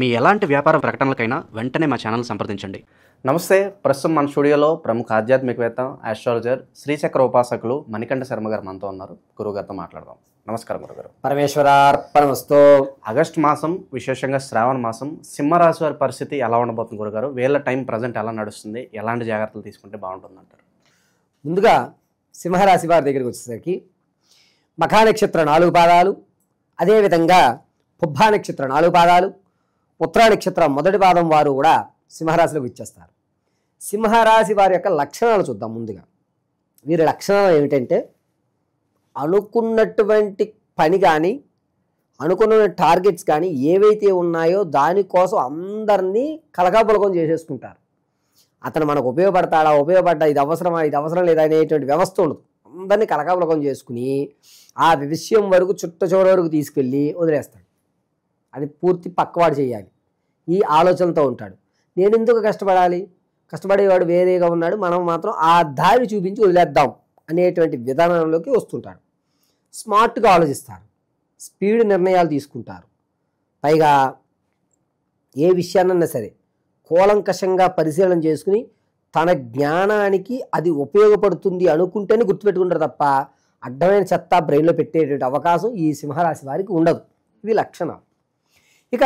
మీ ఎలాంటి వ్యాపార ప్రకటనలకైనా వెంటనే మా ఛానల్ సంప్రదించండి. నమస్తే. ప్రస్తుతం మన స్టూడియోలో ప్రముఖ ఆధ్యాత్మికవేత్త, ఆస్ట్రాలజర్, శ్రీచక్ర ఉపాసకులు మణికంఠ శర్మ గారు మనతో ఉన్నారు. గురువుగారితో మాట్లాడదాం. నమస్కారం గురుగారు. పరమేశ్వరార్పణమస్తు. ఆగస్టు మాసం, విశేషంగా శ్రావణ మాసం, సింహరాశి వారి పరిస్థితి ఎలా ఉండబోతుంది గురుగారు? వీళ్ళ టైం ప్రజెంట్ ఎలా నడుస్తుంది? ఎలాంటి జాగ్రత్తలు తీసుకుంటే బాగుంటుంది అంటారు? ముందుగా సింహరాశి వారి దగ్గరికి వచ్చేసరికి మఖా నక్షత్ర 4 పాదాలు, అదేవిధంగా పుబ్బా నక్షత్ర 4 పాదాలు, ఉత్తరా నక్షత్రం మొదటి పాదం వారు కూడా సింహరాశిలోకి ఇచ్చేస్తారు. సింహరాశి వారి యొక్క లక్షణాలు చూద్దాం. ముందుగా వీరి లక్షణాలు ఏమిటంటే, అనుకున్నటువంటి పని కానీ, అనుకున్న టార్గెట్స్ కానీ ఏవైతే ఉన్నాయో దానికోసం అందరినీ కలగాపులకం చేసేసుకుంటారు. అతను మనకు ఉపయోగపడ్డా, ఇది అవసరం లేదా అనేటువంటి వ్యవస్థ ఉండదు. అందరినీ కలగాపులకం చేసుకుని ఆ విషయం వరకు చివరి వరకు తీసుకెళ్ళి వదిలేస్తాడు. అది పూర్తి పక్కవాడు చేయాలి ఈ ఆలోచనతో ఉంటాడు. నేను ఎందుకు కష్టపడాలి, కష్టపడేవాడు వేరేగా ఉన్నాడు, మనం మాత్రం ఆ దారి చూపించి వదిలేద్దాం అనేటువంటి విధానంలోకి వస్తుంటాడు. స్మార్ట్గా ఆలోచిస్తారు, స్పీడ్ నిర్ణయాలు తీసుకుంటారు. పైగా ఏ విషయాన్నైనా సరే కూలంకషంగా పరిశీలన చేసుకుని తన జ్ఞానానికి అది ఉపయోగపడుతుంది అనుకుంటేనే గుర్తుపెట్టుకుంటారు తప్ప అడ్డమైన చెత్త బ్రెయిన్లో పెట్టేటువంటి అవకాశం ఈ సింహరాశి వారికి ఉండదు. ఇవి లక్షణాలు. ఇక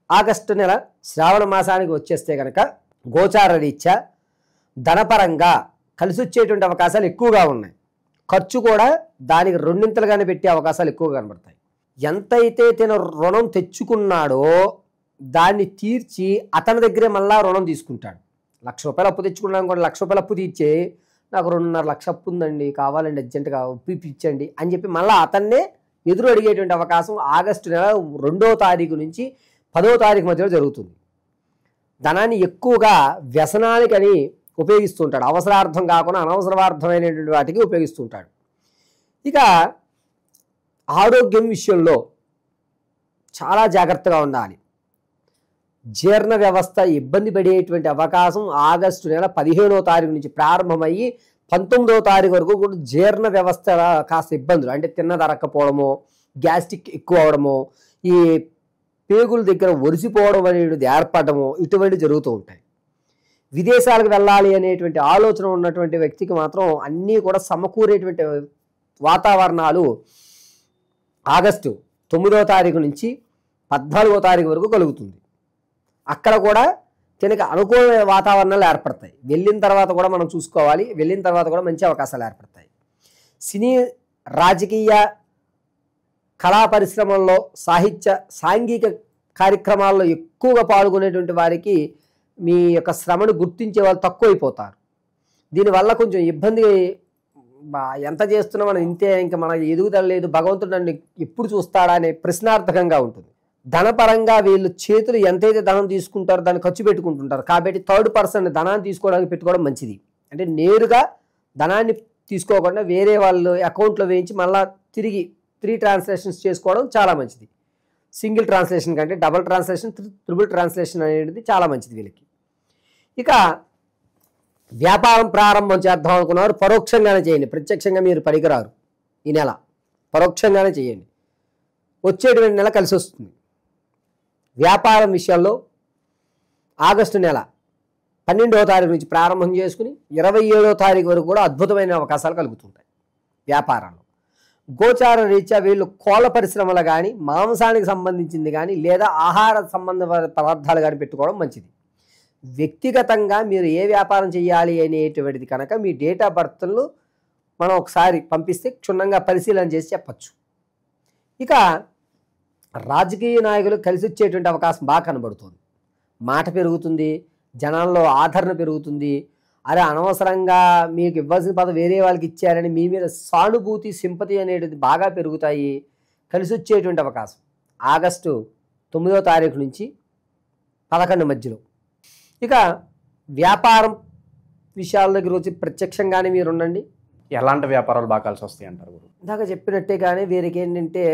ఆగస్టు నెల శ్రావణ మాసానికి వచ్చేస్తే కనుక గోచార రీత్యా ధనపరంగా కలిసి వచ్చేటువంటి అవకాశాలు ఎక్కువగా ఉన్నాయి. ఖర్చు కూడా దానికి రెండింతలుగానే పెట్టే అవకాశాలు ఎక్కువగా కనబడతాయి. ఎంతైతే తన రుణం తెచ్చుకున్నాడో దాన్ని తీర్చి అతని దగ్గరే మళ్ళా రుణం తీసుకుంటాడు. 1,00,000 రూపాయలు అప్పు తెచ్చుకున్నాను కూడా 1,00,000 రూపాయలు అప్పు తీర్చే, నాకు 2.5 లక్ష అప్పు ఉందండి, కావాలండి అర్జెంటుగా అప్పు ఇప్పించండి అని చెప్పి మళ్ళీ అతన్నే ఎదురు అడిగేటువంటి అవకాశం ఆగస్టు నెల 2వ తారీఖు నుంచి 10వ తారీఖు మధ్యలో జరుగుతుంది. ధనాన్ని ఎక్కువగా వ్యసనానికని ఉపయోగిస్తుంటాడు. అవసరార్థం కాకుండా అనవసరార్థమైనటువంటి వాటికి ఉపయోగిస్తుంటాడు. ఇక ఆరోగ్యం విషయంలో చాలా జాగ్రత్తగా ఉండాలి. జీర్ణ వ్యవస్థ ఇబ్బంది పడేటువంటి అవకాశం ఆగస్టు నెల 15వ తారీఖు నుంచి ప్రారంభమయ్యి 19వ తారీఖు వరకు కూడా జీర్ణ వ్యవస్థ కాస్త ఇబ్బందులు, అంటే తిన్నదరక్కపోవడము, గ్యాస్ట్రిక్ ఎక్కువ అవడము, ఈ పేగుల దగ్గర ఒరిసిపోవడం అనేది ఏర్పడము, ఇటువంటి జరుగుతూ ఉంటాయి. విదేశాలకు వెళ్ళాలి అనేటువంటి ఆలోచన ఉన్నటువంటి వ్యక్తికి మాత్రం అన్నీ కూడా సమకూరేటువంటి వాతావరణాలు ఆగస్టు 9వ తారీఖు నుంచి 14వ తారీఖు వరకు కలుగుతుంది. అక్కడ కూడా తనకి అనుకూల వాతావరణాలు ఏర్పడతాయి. వెళ్ళిన తర్వాత కూడా మనం చూసుకోవాలి, వెళ్ళిన తర్వాత కూడా మంచి అవకాశాలు ఏర్పడతాయి. సినీ, రాజకీయ, కళా పరిశ్రమల్లో, సాహిత్య, సాంఘిక కార్యక్రమాల్లో ఎక్కువగా పాల్గొనేటువంటి వారికి మీ యొక్క శ్రమను గుర్తించే వాళ్ళు తక్కువైపోతారు. దీనివల్ల కొంచెం ఇబ్బంది, ఎంత చేస్తున్నా మనం ఇంతే, ఇంకా మన ఎదుగుదల లేదు, భగవంతుడు నన్ను ఎప్పుడు చూస్తాడా అనే ప్రశ్నార్థకంగా ఉంటుంది. ధనపరంగా వీళ్ళు చేతులు ఎంతైతే ధనం తీసుకుంటారో దాన్ని ఖర్చు పెట్టుకుంటుంటారు. కాబట్టి థర్డ్ పర్సన్ ధనాన్ని తీసుకోవడానికి పెట్టుకోవడం మంచిది. అంటే నేరుగా ధనాన్ని తీసుకోకుండా వేరే వాళ్ళు అకౌంట్లో వేయించి మళ్ళీ తిరిగి 3 ట్రాన్సాక్షన్స్ చేసుకోవడం చాలా మంచిది. సింగిల్ ట్రాన్స్లేషన్ కంటే డబుల్ ట్రాన్స్లేషన్, ట్రిపుల్ ట్రాన్స్లేషన్ అనేది చాలా మంచిది వీళ్ళకి. ఇక వ్యాపారం ప్రారంభం చేద్దాం అనుకున్నారు, పరోక్షంగానే చేయండి. ప్రత్యక్షంగా మీరు పనికిరారు. ఈ నెల పరోక్షంగానే చేయండి, వచ్చేటువంటి నెల కలిసి వస్తుంది. వ్యాపారం విషయాల్లో ఆగస్టు నెల 12వ తారీఖు నుంచి ప్రారంభం చేసుకుని 27వ తారీఖు వరకు కూడా అద్భుతమైన అవకాశాలు కలుగుతుంటాయి వ్యాపారంలో. గోచార రీత్యా వీళ్ళు కోళ్ళ పరిశ్రమలు కానీ, మాంసానికి సంబంధించింది కానీ, లేదా ఆహార సంబంధ పదార్థాలు కానీ పెట్టుకోవడం మంచిది. వ్యక్తిగతంగా మీరు ఏ వ్యాపారం చేయాలి అనేటువంటిది కనుక మీ డేట్ ఆఫ్ బర్త్ను మనం ఒకసారి పంపిస్తే క్షుణ్ణంగా పరిశీలన చేసి చెప్పచ్చు. ఇక రాజకీయ నాయకులు కలిసి వచ్చేటువంటి అవకాశం బాగా కనబడుతుంది. మాట పెరుగుతుంది, జనాల్లో ఆదరణ పెరుగుతుంది. అరే అనవసరంగా మీకు ఇవ్వాల్సిన పదవి వేరే వాళ్ళకి ఇచ్చారని మీ మీద సానుభూతి, సింపతి అనేటిది బాగా పెరుగుతాయి. కలిసి వచ్చేటువంటి అవకాశం ఆగస్టు 9వ తారీఖు నుంచి 11 మధ్యలో. ఇక వ్యాపారం విషయాల దగ్గర వచ్చి ప్రత్యక్షంగానే మీరు ఉండండి. ఎలాంటి వ్యాపారాలు బాగా కలిసి వస్తాయి అంటారు గురు? ఇందాక చెప్పినట్టే కానీ వీరికి ఏంటంటే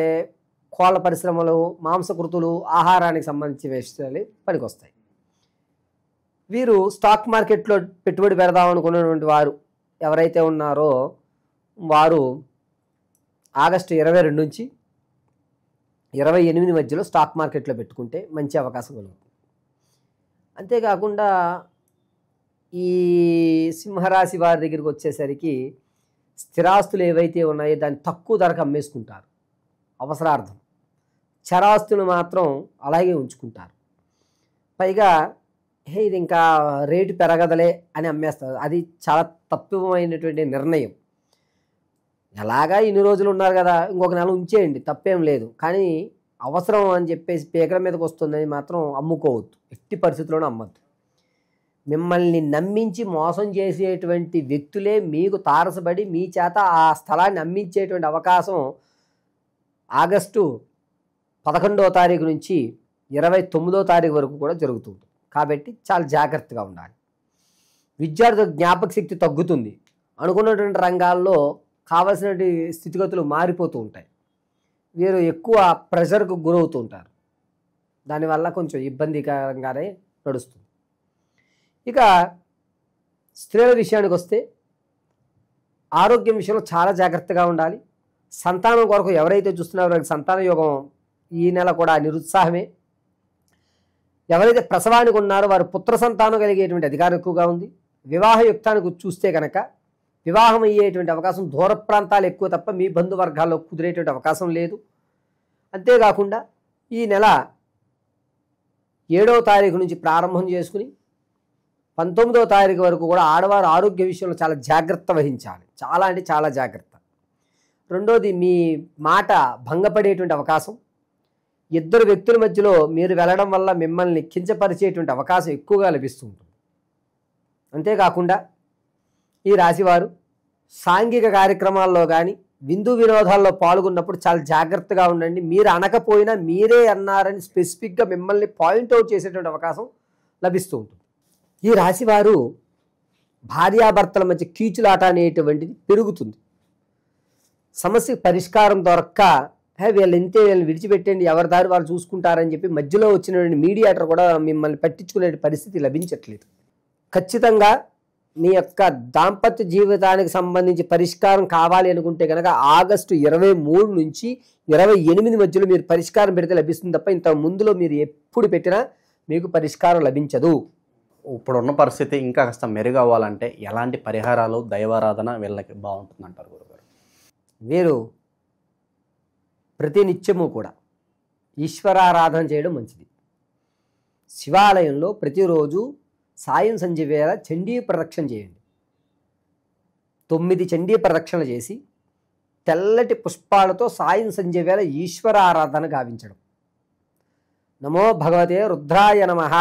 కోళ్ళ పరిశ్రమలు, మాంసకృతులు, ఆహారానికి సంబంధించిన విషయాలు పనికొస్తాయి. వీరు స్టాక్ మార్కెట్లో పెట్టుబడి పెడదాం అనుకున్నటువంటి వారు ఎవరైతే ఉన్నారో వారు ఆగస్టు 22 నుంచి 28 మధ్యలో స్టాక్ మార్కెట్లో పెట్టుకుంటే మంచి అవకాశం కలుగుతుంది. అంతేకాకుండా ఈ సింహరాశి వారి దగ్గరికి వచ్చేసరికి స్థిరాస్తులు ఏవైతే ఉన్నాయో దాన్ని తక్కువ ధరకు అమ్మేసుకుంటారు అవసరార్థం. చరాస్తులు మాత్రం అలాగే ఉంచుకుంటారు. పైగా ఇది ఇంకా రేటు పెరగదలే అని అమ్మేస్తారు. అది చాలా తప్పుమైనటువంటి నిర్ణయం. ఎలాగా ఇన్ని రోజులు ఉన్నారు కదా, ఇంకొక నెల ఉంచేయండి, తప్పేం లేదు. కానీ అవసరం అని చెప్పేసి పీకల మీదకి వస్తుందని మాత్రం అమ్ముకోవద్దు, ఎట్టి పరిస్థితుల్లోనూ అమ్మద్దు. మిమ్మల్ని నమ్మించి మోసం చేసేటువంటి వ్యక్తులే మీకు తారసపడి మీ చేత ఆ స్థలాన్ని అమ్మించేటువంటి అవకాశం ఆగస్టు 11వ తారీఖు నుంచి 29వ తారీఖు వరకు కూడా జరుగుతుంది. కాబట్టి చాలా జాగ్రత్తగా ఉండాలి. విద్యార్థుల జ్ఞాపక శక్తి తగ్గుతుంది. అనుకున్నటువంటి రంగాల్లో కావలసినటువంటి స్థితిగతులు మారిపోతూ ఉంటాయి. వీరు ఎక్కువ ప్రెషర్కు గురవుతూ ఉంటారు. దానివల్ల కొంచెం ఇబ్బందికరంగానే నడుస్తుంది. ఇక స్త్రీల విషయానికి వస్తే ఆరోగ్యం విషయంలో చాలా జాగ్రత్తగా ఉండాలి. సంతానం కొరకు ఎవరైతే చూస్తున్నారో వారికి సంతాన యోగం ఈ నెల కూడా నిరుత్సాహమే. ఎవరైతే ప్రసవానికి ఉన్నారో వారు పుత్ర సంతానం కలిగేటువంటి అధికారం ఎక్కువగా ఉంది. వివాహ యుక్తానికి చూస్తే కనుక వివాహం అయ్యేటువంటి అవకాశం దూర ప్రాంతాలు ఎక్కువ తప్ప మీ బంధువర్గాల్లో కుదిరేటువంటి అవకాశం లేదు. అంతేకాకుండా ఈ నెల 7వ తారీఖు నుంచి ప్రారంభం చేసుకుని 19వ తారీఖు వరకు కూడా ఆడవారు ఆరోగ్య విషయంలో చాలా జాగ్రత్త వహించాలి. చాలా అంటే చాలా జాగ్రత్త. రెండోది, మీ మాట భంగపడేటువంటి అవకాశం. ఇద్దరు వ్యక్తుల మధ్యలో మీరు వెళ్ళడం వల్ల మిమ్మల్ని కించపరిచేటువంటి అవకాశం ఎక్కువగా లభిస్తూ ఉంటుంది. అంతేకాకుండా ఈ రాశివారు సాంఘిక కార్యక్రమాల్లో కానీ విందు వినోదాల్లో పాల్గొన్నప్పుడు చాలా జాగ్రత్తగా ఉండండి. మీరు అనకపోయినా మీరే అన్నారని స్పెసిఫిక్గా మిమ్మల్ని పాయింట్అవుట్ చేసేటువంటి అవకాశం లభిస్తూ ఉంటుంది. ఈ రాశివారు భార్యాభర్తల మధ్య కీచులాట అనేటువంటిది పెరుగుతుంది. సమస్యకు పరిష్కారం దొరక్క వీళ్ళు ఇంతే, వీళ్ళని విడిచిపెట్టండి, ఎవరి దారి వాళ్ళు చూసుకుంటారని చెప్పి మధ్యలో వచ్చినటువంటి మీడియేటర్ కూడా మిమ్మల్ని పట్టించుకునే పరిస్థితి లభించట్లేదు. ఖచ్చితంగా మీ యొక్క దాంపత్య జీవితానికి సంబంధించి పరిష్కారం కావాలి అనుకుంటే కనుక ఆగస్టు 23 నుంచి 28 మధ్యలో మీరు పరిష్కారం పెడితే లభిస్తుంది తప్ప ఇంత ముందులో మీరు ఎప్పుడు పెట్టినా మీకు పరిష్కారం లభించదు. ఇప్పుడున్న పరిస్థితి ఇంకా కాస్త మెరుగవ్వాలంటే ఎలాంటి పరిహారాలు, దైవారాధన వీళ్ళకి బాగుంటుంది అంటారు గురుగారు? వీరు ప్రతినిత్యము కూడా ఈశ్వరారాధన చేయడం మంచిది. శివాలయంలో ప్రతిరోజు సాయం సంధ్య వేళ చండీ ప్రదక్షిణ చేయండి. 9 చండీ ప్రదక్షిణ చేసి తెల్లటి పుష్పాలతో సాయం సంధ్య వేళ ఈశ్వర ఆరాధన గావించడం. నమో భగవతే రుద్రాయ నమః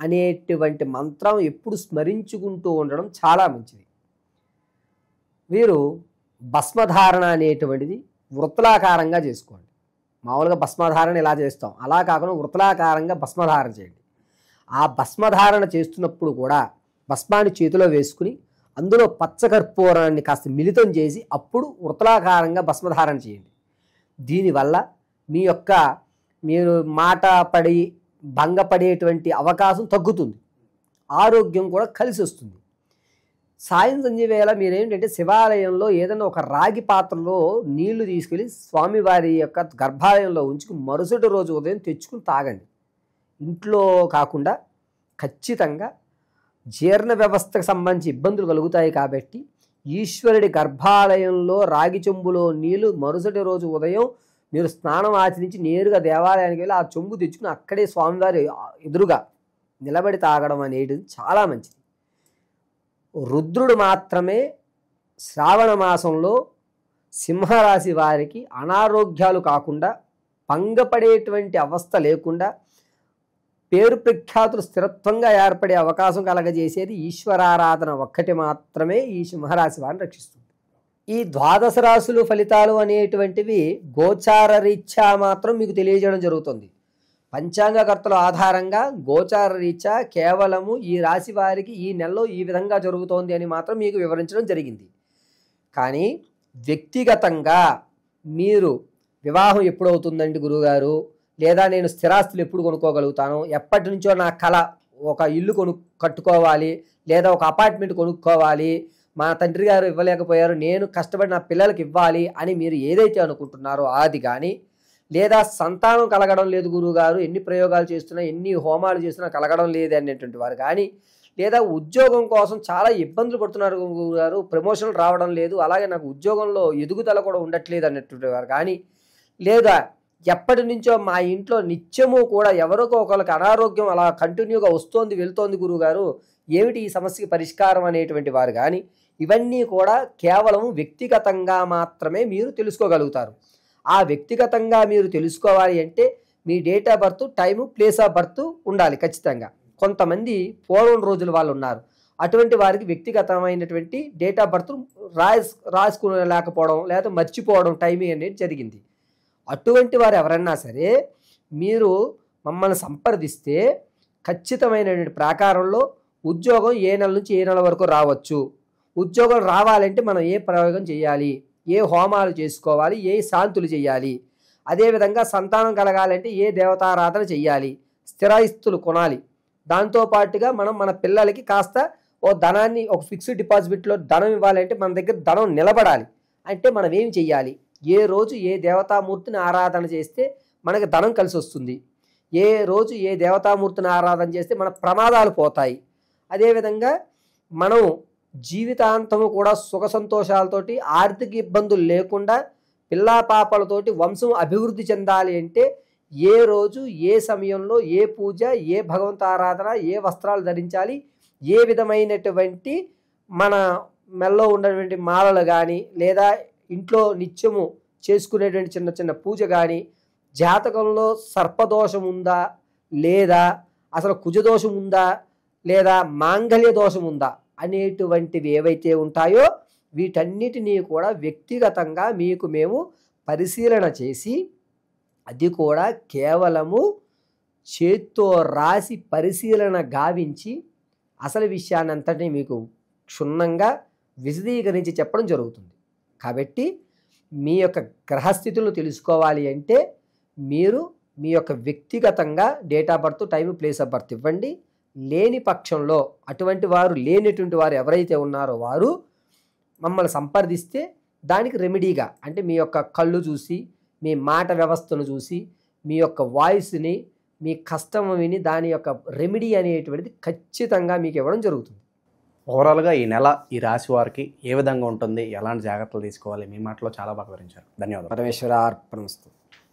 అనేటువంటి మంత్రం ఎప్పుడు స్మరించుకుంటూ ఉండడం చాలా మంచిది. వీరు భస్మధారణ అనేటువంటిది వృత్తాకారంగా చేసుకోండి. మామూలుగా భస్మధారణ ఇలా చేస్తాం, అలా కాకుండా వృత్తాకారంగా భస్మధారణ చేయండి. ఆ భస్మధారణ చేస్తున్నప్పుడు కూడా భస్మాన్ని చేతిలో వేసుకుని అందులో పచ్చకర్పూరాన్ని కాస్త మిళితం చేసి అప్పుడు వృత్తాకారంగా భస్మధారణ చేయండి. దీనివల్ల మీ యొక్క మీరు మాట పడి భంగపడేటువంటి అవకాశం తగ్గుతుంది. ఆరోగ్యం కూడా కలిసి వస్తుంది. సాయం సంధ్య వేళ మీరేంటంటే శివాలయంలో ఏదైనా ఒక రాగి పాత్రలో నీళ్లు తీసుకెళ్ళి స్వామివారి యొక్క గర్భాలయంలో ఉంచుకుని మరుసటి రోజు ఉదయం తెచ్చుకుని తాగండి. ఇంట్లో కాకుండా ఖచ్చితంగా జీర్ణ వ్యవస్థకు సంబంధించి ఇబ్బందులు కలుగుతాయి కాబట్టి ఈశ్వరుడి గర్భాలయంలో రాగి చెంబులో నీళ్లు మరుసటి రోజు ఉదయం మీరు స్నానం ఆచరించి నేరుగా దేవాలయానికి వెళ్ళి ఆ చెంబు తెచ్చుకుని అక్కడే స్వామివారి ఎదురుగా నిలబడి తాగడం అనేది చాలా మంచిది. రుద్రుడు మాత్రమే శ్రావణ మాసంలో సింహరాశి వారికి అనారోగ్యాలు కాకుండా భంగపడేటువంటి అవస్థ లేకుండా పేరు ప్రఖ్యాతులు స్థిరత్వంగా ఏర్పడే అవకాశం కలగజేసేది ఈశ్వరారాధన ఒక్కటి మాత్రమే ఈ సింహరాశి వారిని రక్షిస్తుంది. ఈ ద్వాదశ రాశులు ఫలితాలు అనేటువంటివి గోచార రీత్యా మాత్రం మీకు తెలియజేయడం జరుగుతుంది. పంచాంగకర్తల ఆధారంగా గోచార రీత్యా కేవలము ఈ రాశి వారికి ఈ నెలలో ఈ విధంగా జరుగుతోంది అని మాత్రం మీకు వివరించడం జరిగింది. కానీ వ్యక్తిగతంగా మీరు వివాహం ఎప్పుడవుతుందండి గురువుగారు, లేదా నేను స్థిరాస్తులు ఎప్పుడు కొనుక్కోగలుగుతాను, ఎప్పటి నుంచో నా కళ ఒక ఇల్లు కట్టుకోవాలి, లేదా ఒక అపార్ట్మెంట్ కొనుక్కోవాలి, మా తండ్రి గారు ఇవ్వలేకపోయారు, నేను కష్టపడి నా పిల్లలకి ఇవ్వాలి అని మీరు ఏదైతే అనుకుంటున్నారో అది కానీ, లేదా సంతానం కలగడం లేదు గురువుగారు, ఎన్ని ప్రయోగాలు చేస్తున్నా ఎన్ని హోమాలు చేస్తున్నా కలగడం లేదు అనేటువంటి వారు కానీ, లేదా ఉద్యోగం కోసం చాలా ఇబ్బందులు పడుతున్నారు గురువుగారు, ప్రమోషన్లు రావడం లేదు, అలాగే నాకు ఉద్యోగంలో ఎదుగుదల కూడా ఉండట్లేదు అనేటువంటి వారు కానీ, లేదా ఎప్పటి నుంచో మా ఇంట్లో నిత్యము కూడా ఎవరికో ఒకరికి అనారోగ్యం అలా కంటిన్యూగా వస్తోంది వెళ్తోంది గురువుగారు, ఏమిటి ఈ సమస్యకి పరిష్కారం అనేటువంటి వారు కానీ, ఇవన్నీ కూడా కేవలం వ్యక్తిగతంగా మాత్రమే మీరు తెలుసుకోగలుగుతారు. ఆ వ్యక్తిగతంగా మీరు తెలుసుకోవాలి అంటే మీ date of birth, time, place of birth ఉండాలి ఖచ్చితంగా. కొంతమంది పూర్వం రోజుల వాళ్ళు ఉన్నారు, అటువంటి వారికి వ్యక్తిగతమైనటువంటి డేట్ ఆఫ్ బర్త్ రాసుకునేలేకపోవడం లేదా మర్చిపోవడం టైమింగ్ అనేది జరిగింది. అటువంటి వారు ఎవరన్నా సరే మీరు మమ్మల్ని సంప్రదిస్తే ఖచ్చితమైనటువంటి ప్రాకారంలో ఉద్యోగం ఏ నెల నుంచి ఏ నెల వరకు రావచ్చు, ఉద్యోగం రావాలంటే మనం ఏ ప్రయోగం చేయాలి, ఏ హోమాలు చేసుకోవాలి, ఏ శాంతులు చేయాలి, అదేవిధంగా సంతానం కలగాలంటే ఏ దేవతారాధన చేయాలి, స్థిరాస్తులు కొనాలి, దాంతోపాటుగా మనం మన పిల్లలకి కాస్త ఓ ధనాన్ని ఒక ఫిక్స్డ్ డిపాజిట్లో ధనం ఇవ్వాలంటే మన దగ్గర ధనం నిలబడాలి అంటే మనం ఏం చెయ్యాలి, ఏ రోజు ఏ దేవతామూర్తిని ఆరాధన చేస్తే మనకి ధనం కలిసి వస్తుంది, ఏ రోజు ఏ దేవతామూర్తిని ఆరాధన చేస్తే మన ప్రమాదాలు పోతాయి, అదేవిధంగా మనం జీవితాంతము కూడా సుఖ సంతోషాలతోటి ఆర్థిక ఇబ్బందులు లేకుండా పిల్లా పాపలతోటి వంశం అభివృద్ధి చెందాలి అంటే ఏ రోజు ఏ సమయంలో ఏ పూజ, ఏ భగవంత ఆరాధన, ఏ వస్త్రాలు ధరించాలి, ఏ విధమైనటువంటి మన మెల్లో ఉన్నటువంటి మాలలు కానీ లేదా ఇంట్లో నిత్యము చేసుకునేటువంటి చిన్న చిన్న పూజ కానీ, జాతకంలో సర్పదోషం ఉందా లేదా అసలు కుజదోషం ఉందా లేదా మాంగళ్య దోషం ఉందా అనేటువంటివి ఏవైతే ఉంటాయో వీటన్నిటినీ కూడా వ్యక్తిగతంగా మీకు మేము పరిశీలన చేసి, అది కూడా కేవలము చేత్తో రాసి పరిశీలన గావించి అసలు విషయాన్ని అంతటినీ మీకు క్షుణ్ణంగా విశదీకరించి చెప్పడం జరుగుతుంది. కాబట్టి మీ యొక్క గ్రహస్థితులను తెలుసుకోవాలి అంటే మీరు మీ యొక్క వ్యక్తిగతంగా date of birth, time, place of birth ఇవ్వండి. లేని పక్షంలో అటువంటి వారు లేనటువంటి వారు ఎవరైతే ఉన్నారో వారు మమ్మల్ని సంప్రదిస్తే దానికి రెమెడీగా అంటే మీ యొక్క కళ్ళు చూసి, మీ మాట వ్యవస్థను చూసి, మీ యొక్క వాయిస్ని, మీ కష్టం విని దాని యొక్క రెమెడీ అనేటువంటిది ఖచ్చితంగా మీకు ఇవ్వడం జరుగుతుంది. ఓవరాల్గా ఈ నెల ఈ రాశి వారికి ఏ విధంగా ఉంటుంది, ఎలాంటి జాగ్రత్తలు తీసుకోవాలి, మీ మాటలో చాలా బాగా వివరించారు. ధన్యవాదాలు. పరమేశ్వర అర్పణమస్తు.